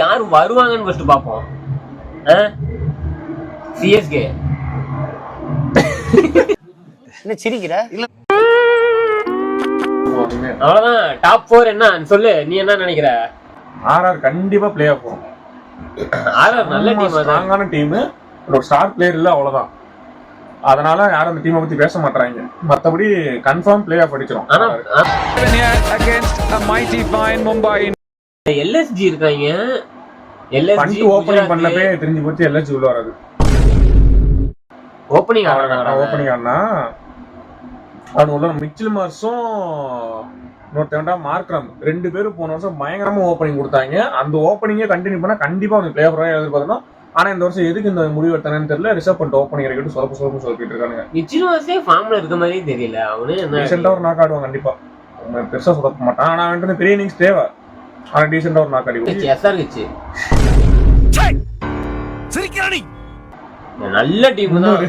யார் வருவாங்கன்னு ஃபர்ஸ்ட் பாப்போம். சிஎஸ்கே. என்ன சிரிக்கிற? இல்ல அவ்வளவுதான். டாப் 4 என்ன சொல்லு, நீ என்ன நினைக்கிற? ஆர்ஆர் கண்டிப்பா பிளே ஆஃப் போகும். ஆர்ஆர் நல்ல டீம், ஸ்ட்ராங்கான டீம், ஒரு ஸ்டார் பிளேயர் இல்ல, அவ்வளவுதான். அதனால யாரும் அந்த டீமை பத்தி பேச மாட்டாங்க. மத்தபடி கன்ஃபார்ம் பிளே ஆஃப் அடிச்சிரும். ஆனா against a mighty fine Mumbai. LSG இருக்காங்க. எல்எஸ்ஜி ஓபனிங் பண்ணவே தெரிஞ்சு போச்சு. எல்எஸ்ஜி உள்ள வராது. ஓபனிங் ஆனா அவன் உள்ள மிச்சில் மார்ஸும் இன்னொருத்தவன்டா மார்க்ரம் 2 பேரும் போன வருஷம் பயங்கரமா ஓப்பனிங் கொடுத்தாங்க. அந்த ஓப்பனிங்கே கண்டினியூ பண்ணா கண்டிப்பா அவனுக்கு பிளே ஆஃப் எதிர்பார்த்தோம். ஆனா இந்த வருஷம் எதுக்கு இந்த முடிவு எடுத்தானு தெரியல. ரிசர்வ் பண்ணிட்டு ஓப்பனிங் இறக்கிட்டு சொலப்பு சொல்லிட்டு இருக்கானுங்க. மிச்சில் மார்ஸே ஃபார்ம்ல இருக்க மாதிரியே தெரியல. அவனே ரீசெண்டா ஒரு நாக் ஆடுவான் கண்டிப்பா. பெருசா சொதப்ப மாட்டான். ஆனா அவன்ட்டு பெரிய இன்னிங்ஸ் தேவை. ஆனா டீசெண்டா ஒரு நாக் ஆடி எஸ்ஆர்ஹெச் நல்ல டீம் தான்.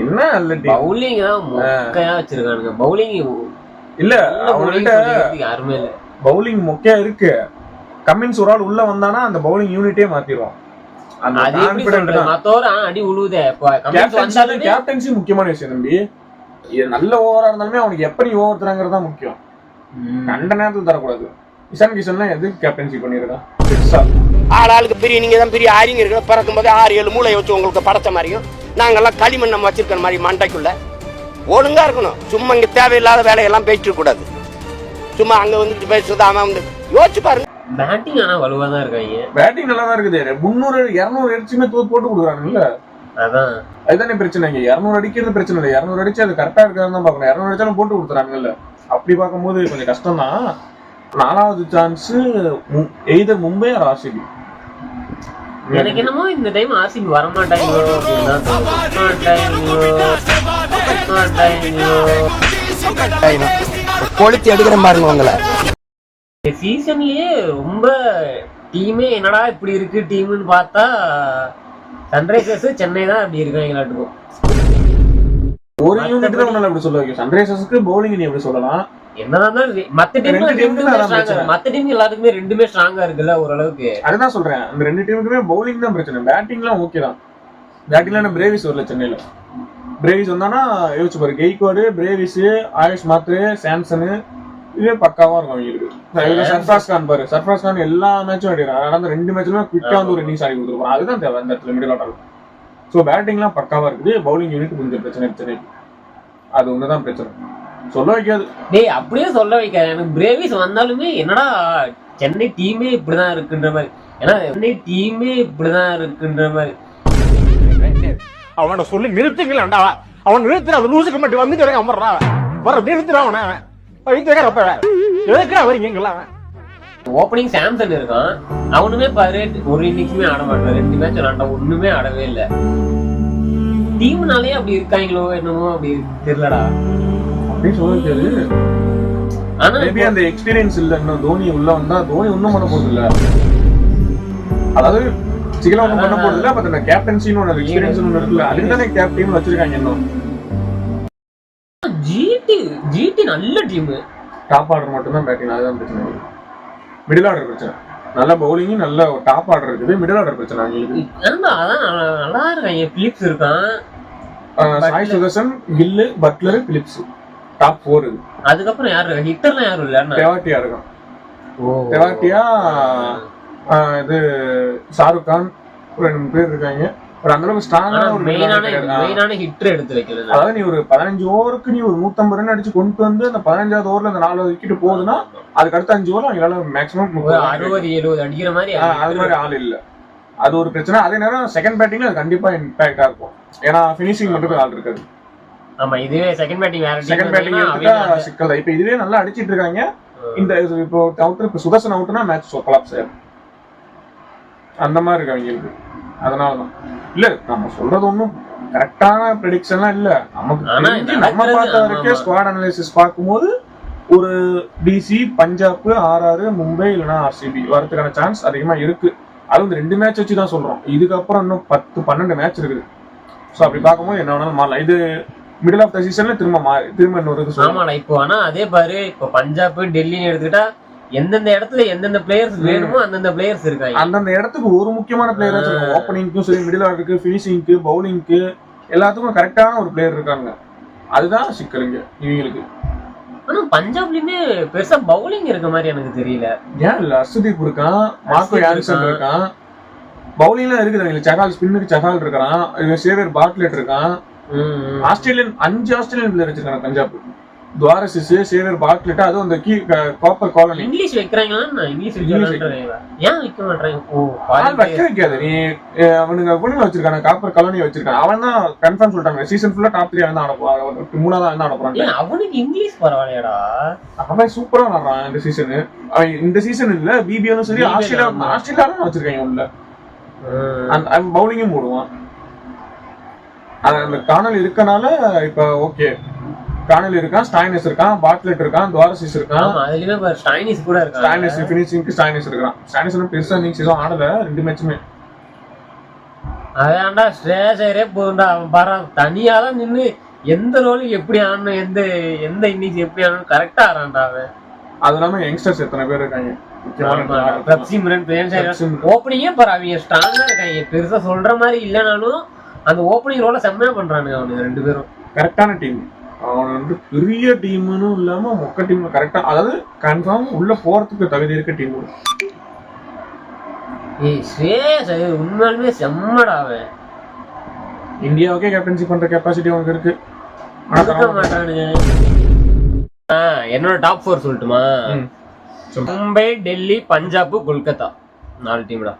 என்ன நல்ல டீம். பவுலிங் தான் மொக்கையா வச்சிருக்கானுங்க. பவுலிங் இல்ல அவங்கள்ட்ட யாருமே இல்ல. பவுலிங் மொக்கையா இருக்கு. கமின்ஸ் ஒரு ஆள் உள்ள வந்தானா அந்த பவுலிங் யூனிட்டே மாத்திடுவான். அந்த கான்ஃபிடன்ட் தான். மத்தோர அடி உழுவுதே. கமின்ஸ் வந்தாலும் கேப்டன்சி முக்கியமான விஷயம் தம்பி. இது நல்ல ஓவரா இருந்தாலுமே அவனுக்கு எப்படி ஓவர் தராங்கிறது தான் முக்கியம். கண்ட நேரத்துல தரக்கூடாது. இஷான் கிஷன்லாம் எதுக்கு கேப்டன்சி பண்ணிருக்கான்? ஆளாளுக்கு பெரிய நீங்க தான் பெரிய ஆரிங்க இருக்கிற பறக்கும் போது 6-7 மூளை வச்சு உங்களுக்கு படைச்ச மாதிரியும் நாங்கெல்லாம் களிமண் நம்ம வச்சிருக்கிற மாதிரி மண்டைக்குள்ள ஒழுங்கா இருக்கணும். சும்மா இங்க தேவையில்லாத வேலையெல்லாம் பேசிட்டு கூடாது. சும்மா அங்க வந்துட்டு பேசுறது அவன் வந்து யோசிச்சு பாருங்க. பேட்டிங் ஆனா வலுவா தான் இருக்காங்க. பேட்டிங் நல்லா தான் இருக்குது. 300-200 அடிச்சுமே போட்டு கொடுக்குறானுல்ல. அதான் அதுதானே பிரச்சனை. இங்க 200 அடிக்கிறது பிரச்சனை இல்லை. 200 அடிச்சு அது கரெக்டா இருக்காதுன்னு தான் பாக்கணும். 200 அடிச்சாலும் போட்டு கொடுத்துறாங்கல்ல. அப்படி பார்க்கும்போது கொஞ்சம் கஷ்டம் தான். 4வது chance either Mumbai or RCB. எனக்கு என்னமோ இந்த டைம் ஆர்சிபி வர மாட்டாங்க. கொளுத்தி எடுக்கிற பாருங்க உங்களை. சீசன்லயே ரொம்ப டீமே என்னடா இப்படி இருக்கு டீம்னு பார்த்தா சன்ரைசர்ஸ் சென்னை தான் அப்படி இருக்காங்களாட்டுக்கும். ஒரு யூனிட் தான் உன்னால அப்படி சொல்ல வைக்கும். சன்ரைசர்ஸ்க்கு பவுலிங் நீ எப்படி சொல்லலாம்? என்னதான் மத்த டீம் எல்லாத்துக்குமே ரெண்டுமே ஸ்ட்ராங்கா இருக்குல்ல ஓரளவுக்கு. அதுதான் சொல்றேன். அந்த 2 டீமுக்குமே பவுலிங் தான் பிரச்சனை. பேட்டிங்லாம் ஓகே தான். பேட்டிங்ல பிரேவிஸ் வரல சென்னையில. பிரேவிஸ் வந்தானா யோசிச்சு பாரு. கெய்க்வாடு, பிரேவிஸ், ஆயுஷ் மாத்ரே, சாம்சன் இதே பக்காவா இருக்கும் அவங்களுக்கு. சர்ஃப்ராஸ் கான் பாரு. சர்ஃப்ராஸ் கான் எல்லா மேட்சும் ஆடிடுறான். ஆனா அந்த 2 மேட்ச்லுமே குவிக்கா வந்து ஒரு இன்னிங்ஸ் ஆடி கொடுத்துருப்பான். அதுதான் தேவை அந்த இடத்துல மிடில் ஆர்டர். ஸோ பேட்டிங்லாம் பக்காவா இருக்குது. பவுலிங் யூனிட் கொஞ்சம் பிரச்சனை சென்னைக்கு. அது ஒண்ணுதான் பிரச்சனை. சொல்ல வைக்காது. டேய் அப்படியே சொல்ல வைக்காது. எனக்கு பிரேவிஸ் வந்தாலுமே என்னடா சென்னை டீமே இப்படிதான் இருக்குன்ற மாதிரி. ஏன்னா சென்னை டீமே இப்படிதான் இருக்குன்ற மாதிரி. அவனோட சொல்லி நிறுத்துங்களா? அவன் நிறுத்துற அது லூசுக்கு மட்டும் வந்துட்டு அமர்றான். வர நிறுத்துறான் அவனை. ஓப்பனிங் சாம்சன் இருக்கான். அவனுமே பாரு ஒரு இன்னிங்ஸுமே ஆட மாட்டான். 2 மேட்ச் விளாண்டா ஒண்ணுமே ஆடவே இல்லை. டீம்னாலே அப்படி இருக்காங்களோ என்னமோ அப்படி தெரியலடா. அப்படின்னு சொல்லிருக்காரு. ஆனா மேபி அந்த எக்ஸ்பீரியன்ஸ் இல்ல. இன்னும் தோனி உள்ள வந்தா தோனி ஒன்னும் பண்ண போறது இல்ல. அதாவது சிக்கலா ஒன்னும் பண்ண போறது இல்ல. பட் அந்த கேப்டன்சின்னு ஒன்று எக்ஸ்பீரியன்ஸ் ஒன்று இருக்குல்ல. அதுக்கு தானே கேப்டன் வச்சிருக்காங்க. இன்னும் ஜிடி நல்ல டீம். டாப் ஆர்டர் மட்டும் தான் பேட்டிங். அதுதான் பிரச்சனை. மிடில் ஆர்டர் பிரச்சனை. நல்ல பவுலிங் நல்ல டாப் ஆர்டர் இருக்குது. மிடில் ஆர்டர் பிரச்சனை அவங்களுக்கு. அதான் நல்லா இருக்காங்க. பிலிப்ஸ் இருக்கான். சாய் சுதர்சன், கில்லு, பட்லர், பிலிப்ஸ் டாப் 4 இது. அதுக்கப்புறம் யாரு ஹிட்டர்லாம் யாரும் இல்ல. தெவாட்டியா இருக்கான். தெவாட்டியா, இது ஷாருக் கான், ஒரு 2 பேர் இருக்காங்க. ஒரு அந்த அளவுக்கு ஸ்ட்ராங்கான ஒரு மெயினான ஹிட்டர் எடுத்து வைக்கிறது. அதாவது நீ ஒரு 15 ஓவருக்கு நீ ஒரு 150 ரன் அடிச்சு கொண்டு வந்து அந்த 15வது ஓவர்ல அந்த 4 விக்கெட் போகுதுன்னா அதுக்கு அடுத்த 5 ஓவர் அவங்களால மேக்ஸிமம் 60-70 அடிக்கிற மாதிரி. அது மாதிரி ஆள் இல்ல. அது ஒரு பிரச்சனை. அதே நேரம் செகண்ட் பேட்டிங்ல அது கண்டிப்பா இம்பாக்டா இருக்கும். ஏன்னா பினிஷிங் பண்றதுக்கு ஆள் இருக்காது. ஆமா இதுவே செகண்ட் பேட்டிங் வேற. செகண்ட் பேட்டிங் எடுத்தா சிக்கல். இப்ப இதுவே நல்லா அடிச்சிட்டு இருக்காங்க. இந்த இப்போ அவுட் இப்ப சுதர்சன் அவுட்னா மேட்ச் கொலாப்ஸ் ஆயிடும். அந்த மாதிரி இருக்கு அவங்களுக்கு. அதனாலதான் இல்ல நம்ம சொல்றது ஒன்றும் கரெக்டான ப்ரெடிக்ஷன்லாம் இல்ல. நமக்கு நம்ம பார்த்த வரைக்கும் ஸ்குவாட் அனாலிசிஸ் பார்க்கும்போது ஒரு டிசி, பஞ்சாப், ஆர்ஆர், மும்பை இல்லைன்னா ஆர்சிபி வரதுக்கான சான்ஸ் அதிகமா இருக்கு. அது வந்து 2 மேட்ச் வச்சு தான் சொல்றோம். இதுக்கப்புறம் இன்னும் 10-12 மேட்ச் இருக்குது. ஸோ அப்படி பார்க்கும்போது என்ன வேணாலும் மாறலாம். இது மிடில் ஆஃப் த சீசன்ல திரும்ப இன்னொரு ஆமாடா. இப்போ ஆனா அதே பாரு இப்போ பஞ்சாப், டெல்லின்னு எடுத்துக்கிட்டா எந்தெந்த இடத்துல எந்தெந்த பிளேயர்ஸ் வேணுமோ அந்தந்த பிளேயர்ஸ் இருக்காங்க. அந்தந்த இடத்துக்கு ஒரு முக்கியமான பிளேயர் வச்சிருக்காங்க. ஓப்பனிங்க்கும் சரி, மிடில் ஆர்டருக்கு, ஃபினிஷிங்க்கு, பவுலிங்க்கு எல்லாத்துக்கும் கரெக்டான ஒரு பிளேயர் இருக்காங்க. அதுதான் சிக்கலுங்க இவங்களுக்கு. ஆனா பஞ்சாப்லயுமே பெருசா பவுலிங் இருக்க மாதிரி எனக்கு தெரியல. ஏன் இல்ல, அர்ஷதீப் இருக்கான், மார்க்கோ யான்சன் இருக்கான், பவுலிங்லாம் இருக்குது. சகால் ஸ்பின்னுக்கு சகால் இருக்கான், சேவியர் பார்ட்லெட் இருக்கான். ஆஸ்திரேலியன் 5 ஆஸ்திரேலியன் பிளேயர் வச்சிருக்காங்க பஞ்சாப். துவாரசிஸ், சேவியர் பார்ட்லெட், அதுவும் அந்த காப்பர் காலனி. இங்கிலீஷ் வைக்கிறாங்களா? இங்கிலீஷ் ஏன் வைக்க மாட்டாங்க? வைக்காது. நீ அவனுங்க பொண்ணுங்க வச்சிருக்காங்க, காப்பர் காலனி வச்சிருக்காங்க. அவன் தான் கன்ஃபார்ம் சொல்லிட்டாங்க சீசன் ஃபுல்லா டாப் 3 வந்து அனுப்புவாங்க, 3ஆவது வந்து அனுப்புறாங்க. அவனுக்கு இங்கிலீஷ் பரவாயில்லையாடா? அவன் சூப்பரா விளாடுறான் இந்த சீசனு. அவன் இந்த சீசன் இல்ல, பிபிஎலும் சரி, ஆஸ்திரேலியாவும் வச்சிருக்காங்க உள்ள. அவன் பவுலிங்கும் போடுவான். அந்த காணல் இருக்கனால இப்ப ஓகே. காணல் இருக்கான், ஸ்டாய்னிஸ் இருக்கான், பார்ட்லெட் இருக்கான், துவாரசிஸ் இருக்கான். அதுலயுமே ஸ்டாய்னிஸ் கூட இருக்கான். ஸ்டாய்னிஸ் ஃபினிஷிங்க்கு ஸ்டாய்னிஸ் இருக்கான். ஸ்டாய்னிஸ் பெருசா இன்னிங்ஸ் எதுவும் ஆடல 2 மேட்சுமே. அதான்டா ஸ்ரேஷரே போகுண்டா. அவன் பாரு தனியாதான் நின்று எந்த ரோலுக்கு எப்படி ஆடணும், எந்த இன்னிங்ஸ் எப்படி ஆடணும் கரெக்டா ஆடான்டா அவன். அது இல்லாம யங்ஸ்டர்ஸ் எத்தனை பேர் இருக்காங்க. ஓப்பனிங்கே பாரு, அவங்க ஸ்ட்ராங்கா இருக்காங்க. பெருசா சொல்ற மாதிரி இல்லைனாலும் அந்த ஓப்பனிங் ரோல செம்மையா பண்றானுங்க அவனுங்க 2 பேரும். கரெக்டான டீம். அவன் வந்து பெரிய டீம்னு இல்லாம மொக்க டீம் கரெக்டா, அதாவது கன்ஃபார்ம் உள்ள போறதுக்கு தகுதி இருக்க டீம். ஸ்ரேஷ் உண்மையாலுமே செம்மடா அவன். இந்தியாவுக்கே கேப்டன்சி பண்ற கெப்பாசிட்டி அவனுக்கு இருக்கு. மாட்டானுங்க. என்னோட டாப் 4 சொல்லட்டுமா? மும்பை, டெல்லி, பஞ்சாப், கொல்கத்தா 4 டீம்டா.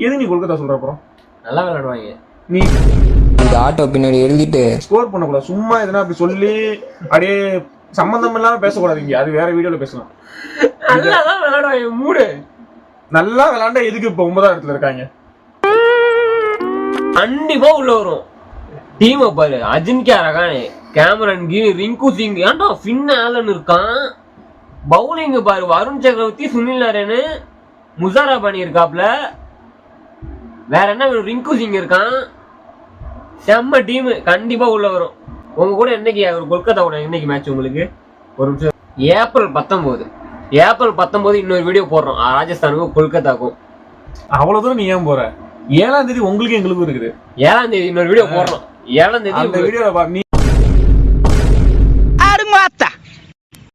எது நீ கொல்கத்தா சொல்ற? அப்புறம் நல்லா விளையாடுவாங்க. நீ இந்த ஆட்டோ பின்னாடி எழுதிட்டு ஸ்கோர் பண்ணக்கூடாது. சும்மா எதனா அப்படி சொல்லி அப்படியே சம்பந்தம் இல்லாம பேசக்கூடாது. இங்க அது வேற வீடியோல பேசலாம். நல்லாதான் விளையாடுவாங்க. மூடு நல்லா விளையாண்டா எதுக்கு இப்ப 9ஆவது இடத்துல இருக்காங்க? கண்டிப்பா உள்ள வரும். டீம் பாரு, அஜின்கியா ரகானே, கேமரன் கில், ரிங்கு சிங், ஏன்டா ஃபின் ஆலன் இருக்கான். பவுலிங் பாரு, வருண் சக்கரவர்த்தி, சுனில் நரேன், முசாரா பண்ணி இருக்காப்ல. வேற என்ன, ரிங்கு சிங் இருக்கான். செம்ம டீம், கண்டிப்பா உள்ள வரும். உங்க கூட என்னைக்கு ஒரு கொல்கத்தா கூட என்னைக்கு மேட்ச் உங்களுக்கு? ஒரு நிமிஷம். ஏப்ரல் 19 இன்னொரு வீடியோ போடுறோம் ராஜஸ்தானுக்கும் கொல்கத்தாக்கும். அவ்வளவு தூரம் நீ ஏன் போற? 7ஆம் தேதி உங்களுக்கு எங்களுக்கும் இருக்குது. 7ஆம் தேதி இன்னொரு வீடியோ போடுறோம். 7ஆம் தேதி அந்த வீடியோல நீ ஆறு மாத்தா